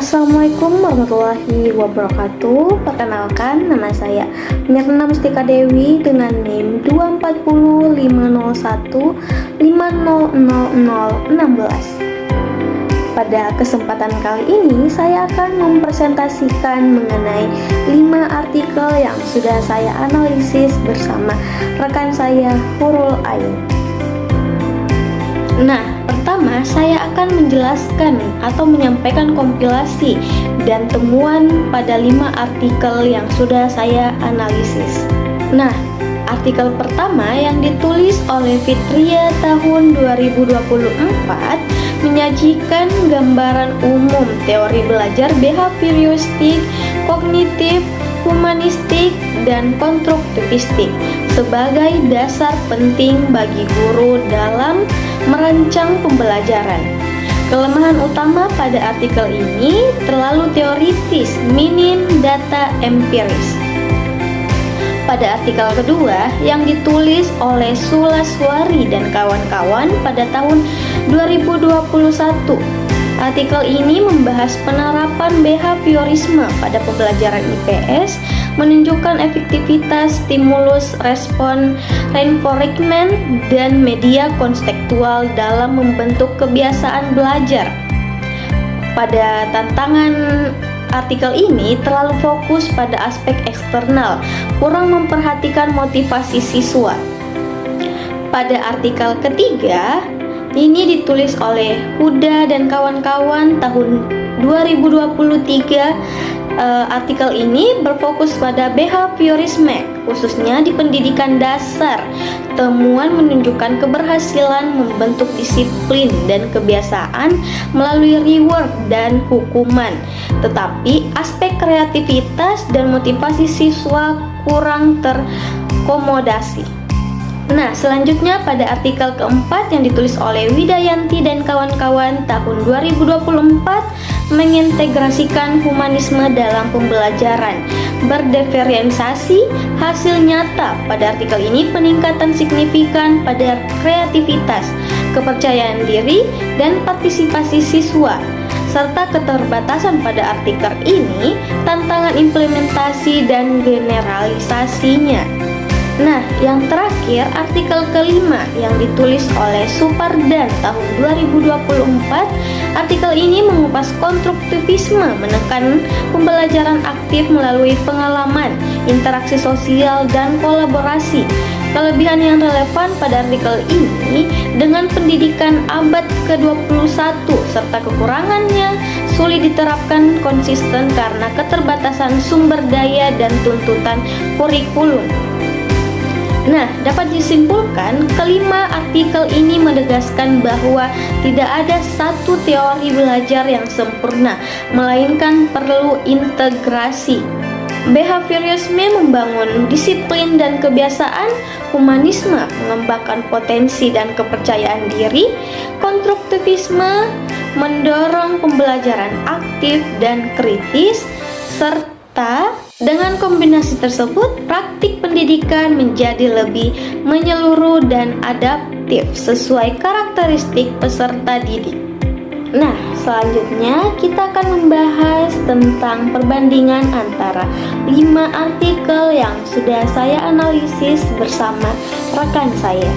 Assalamualaikum warahmatullahi wabarakatuh. Perkenalkan, nama saya Mirna Mustika Dewi dengan NIM 2405001500016. Pada kesempatan kali ini saya akan mempresentasikan mengenai 5 artikel yang sudah saya analisis bersama rekan saya Hurul Ain. Nah, pertama saya akan menjelaskan atau menyampaikan kompilasi dan temuan pada 5 artikel yang sudah saya analisis. Nah, artikel pertama yang ditulis oleh Fitria tahun 2024 menyajikan gambaran umum teori belajar behavioristik, kognitif, humanistik, dan konstruktivistik sebagai dasar penting bagi guru dalam merancang pembelajaran. Kelemahan utama pada artikel ini terlalu teoritis, minim data empiris. Pada artikel kedua yang ditulis oleh Sulaswari dan kawan-kawan pada tahun 2021, artikel ini membahas penerapan behaviorisme pada pembelajaran IPS, menunjukkan efektivitas stimulus respon reinforcement dan media konstekstual dalam membentuk kebiasaan belajar. Pada tantangan artikel ini terlalu fokus pada aspek eksternal, kurang memperhatikan motivasi siswa. Pada artikel ketiga, ini ditulis oleh Huda dan kawan-kawan tahun 2023. Artikel ini berfokus pada behaviorisme, khususnya di pendidikan dasar. Temuan menunjukkan keberhasilan membentuk disiplin dan kebiasaan melalui reward dan hukuman, tetapi aspek kreativitas dan motivasi siswa kurang terkomodasi. Nah, selanjutnya pada artikel keempat yang ditulis oleh Widayanti dan kawan-kawan tahun 2024 mengintegrasikan humanisme dalam pembelajaran. Berdiferensiasi hasil nyata pada artikel ini peningkatan signifikan pada kreativitas, kepercayaan diri, dan partisipasi siswa, serta keterbatasan pada artikel ini, tantangan implementasi dan generalisasinya. Nah, yang terakhir artikel kelima yang ditulis oleh Supardan tahun 2024. Artikel ini mengupas konstruktivisme, menekan pembelajaran aktif melalui pengalaman, interaksi sosial, dan kolaborasi. Kelebihan yang relevan pada artikel ini dengan pendidikan abad ke-21 serta kekurangannya sulit diterapkan konsisten karena keterbatasan sumber daya dan tuntutan kurikulum. Nah, dapat disimpulkan, kelima artikel ini menegaskan bahwa tidak ada satu teori belajar yang sempurna, melainkan perlu integrasi. Behaviorisme membangun disiplin dan kebiasaan, humanisme mengembangkan potensi dan kepercayaan diri, konstruktivisme mendorong pembelajaran aktif dan kritis, serta dengan kombinasi tersebut, praktik pendidikan menjadi lebih menyeluruh dan adaptif sesuai karakteristik peserta didik. Nah, selanjutnya kita akan membahas tentang perbandingan antara 5 artikel yang sudah saya analisis bersama rekan saya.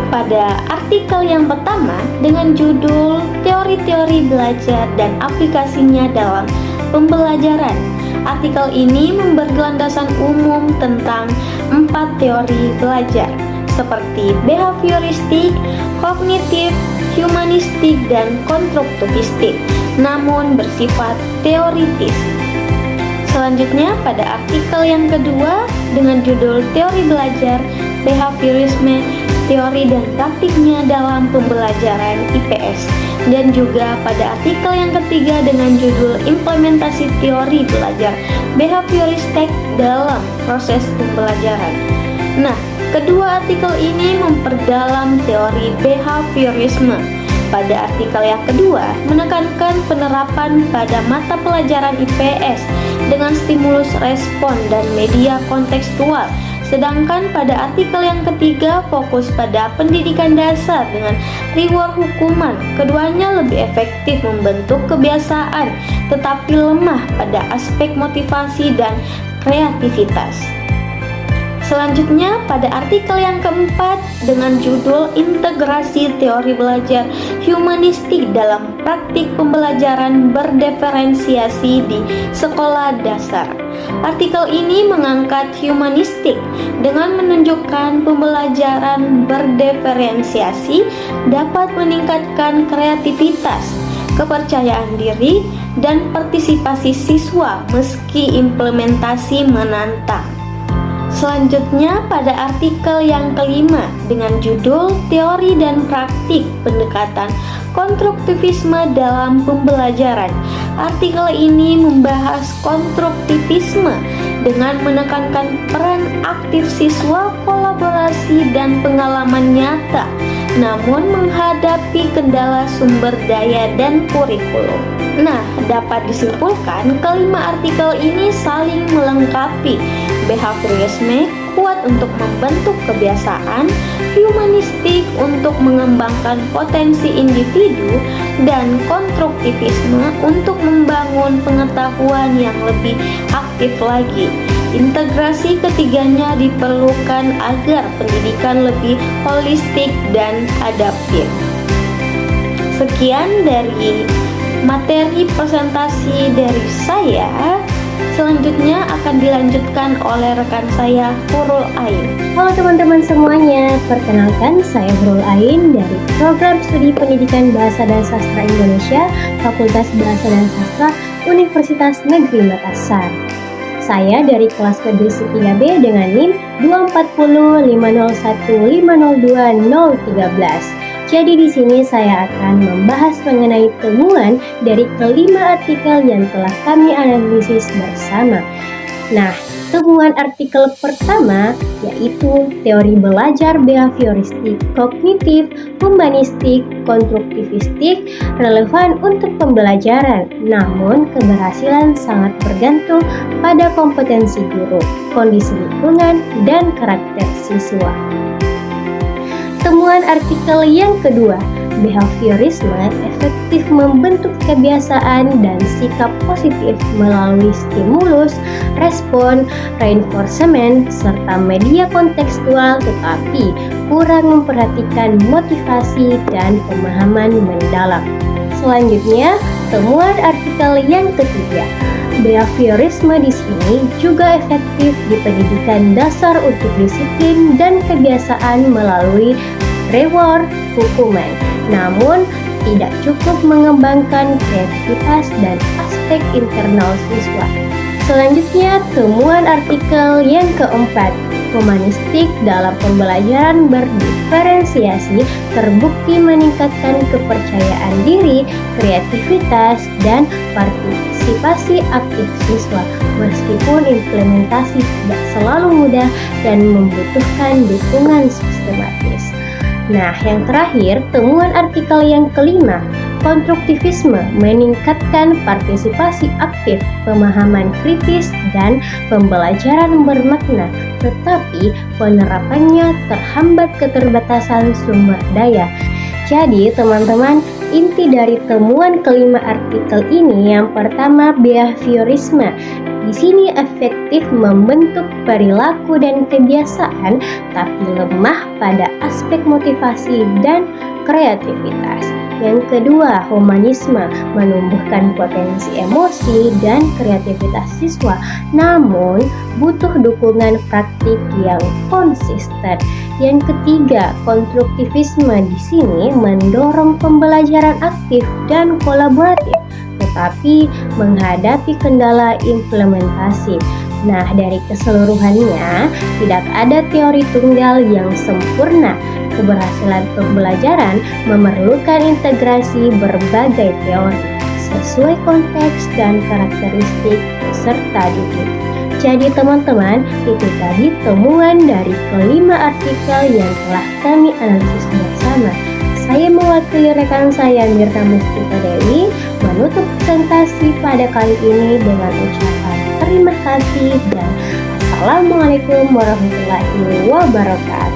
Pada artikel yang pertama dengan judul Teori-teori belajar dan aplikasinya dalam pembelajaran. Artikel ini memberi landasan umum tentang 4 teori belajar seperti behavioristik, kognitif, humanistik, dan konstruktivistik, namun bersifat teoritis. Selanjutnya pada artikel yang kedua dengan judul Teori Belajar, Behaviorisme, Teori dan Praktiknya dalam Pembelajaran IPS, dan juga pada artikel yang ketiga dengan judul Implementasi Teori Belajar Behavioristik dalam Proses Pembelajaran. Nah, kedua artikel ini memperdalam teori behaviorisme. Pada artikel yang kedua, menekankan penerapan pada mata pelajaran IPS dengan stimulus respon dan media kontekstual. Sedangkan pada artikel yang ketiga fokus pada pendidikan dasar dengan reward hukuman. Keduanya lebih efektif membentuk kebiasaan, tetapi lemah pada aspek motivasi dan kreativitas. Selanjutnya pada artikel yang keempat dengan judul Integrasi Teori Belajar Humanistik dalam Praktik Pembelajaran Berdiferensiasi di Sekolah Dasar. Artikel ini mengangkat humanistik dengan menunjukkan pembelajaran berdiferensiasi dapat meningkatkan kreativitas, kepercayaan diri, dan partisipasi siswa meski implementasi menantang. Selanjutnya pada artikel yang kelima dengan judul Teori dan Praktik Pendekatan Konstruktivisme dalam Pembelajaran. Artikel ini membahas konstruktivisme dengan menekankan peran aktif siswa, kolaborasi, dan pengalaman nyata, namun menghadapi kendala sumber daya dan kurikulum. Nah, dapat disimpulkan kelima artikel ini saling melengkapi. Behaviorisme kuat untuk membentuk kebiasaan, humanistik untuk mengembangkan potensi individu, dan konstruktivisme untuk membangun pengetahuan yang lebih aktif lagi. Integrasi ketiganya diperlukan agar pendidikan lebih holistik dan adaptif. Sekian dari materi presentasi dari saya. Selanjutnya akan dilanjutkan oleh rekan saya, Hurul Ain. Halo teman-teman semuanya, perkenalkan saya Hurul Ain dari Program Studi Pendidikan Bahasa dan Sastra Indonesia, Fakultas Bahasa dan Sastra, Universitas Negeri Makassar. Saya dari kelas PBC 3B dengan NIM 2405015020013. Jadi di sini saya akan membahas mengenai temuan dari kelima artikel yang telah kami analisis bersama. Nah, temuan artikel pertama yaitu teori belajar behavioristik, kognitif, humanistik, konstruktivistik, relevan untuk pembelajaran. Namun, keberhasilan sangat bergantung pada kompetensi guru, kondisi lingkungan, dan karakter siswa. Temuan artikel yang kedua, behaviorisme efektif membentuk kebiasaan dan sikap positif melalui stimulus, respon, reinforcement, serta media kontekstual, tetapi kurang memperhatikan motivasi dan pemahaman mendalam. Selanjutnya, temuan artikel yang ketiga, behaviorisme di sini juga efektif di pendidikan dasar untuk disiplin dan kebiasaan melalui reward hukuman. Namun, tidak cukup mengembangkan kreativitas dan aspek internal siswa. Selanjutnya, temuan artikel yang keempat, humanistik dalam pembelajaran berdiferensiasi terbukti meningkatkan kepercayaan diri, kreativitas, dan partisipasi aktif siswa, meskipun implementasi tidak selalu mudah dan membutuhkan dukungan sistematis. Nah, yang terakhir, temuan artikel yang kelima, konstruktivisme meningkatkan partisipasi aktif, pemahaman kritis, dan pembelajaran bermakna, tetapi penerapannya terhambat keterbatasan sumber daya. Jadi, teman-teman, inti dari temuan kelima artikel ini yang pertama, behaviorisme. Di sini efektif membentuk perilaku dan kebiasaan, tapi lemah pada aspek motivasi dan kreativitas. Yang kedua, humanisme menumbuhkan potensi emosi dan kreativitas siswa, namun butuh dukungan praktik yang konsisten. Yang ketiga, konstruktivisme di sini mendorong pembelajaran aktif dan kolaboratif, tetapi menghadapi kendala implementasi. Nah, dari keseluruhannya, tidak ada teori tunggal yang sempurna. Keberhasilan pembelajaran memerlukan integrasi berbagai teori sesuai konteks dan karakteristik peserta didik. Jadi teman-teman, itu tadi temuan dari kelima artikel yang telah kami analisis bersama. Saya mewakili rekan saya Mirna Mustika Dewi menutup presentasi pada kali ini dengan ucapan terima kasih dan Assalamualaikum warahmatullahi wabarakatuh.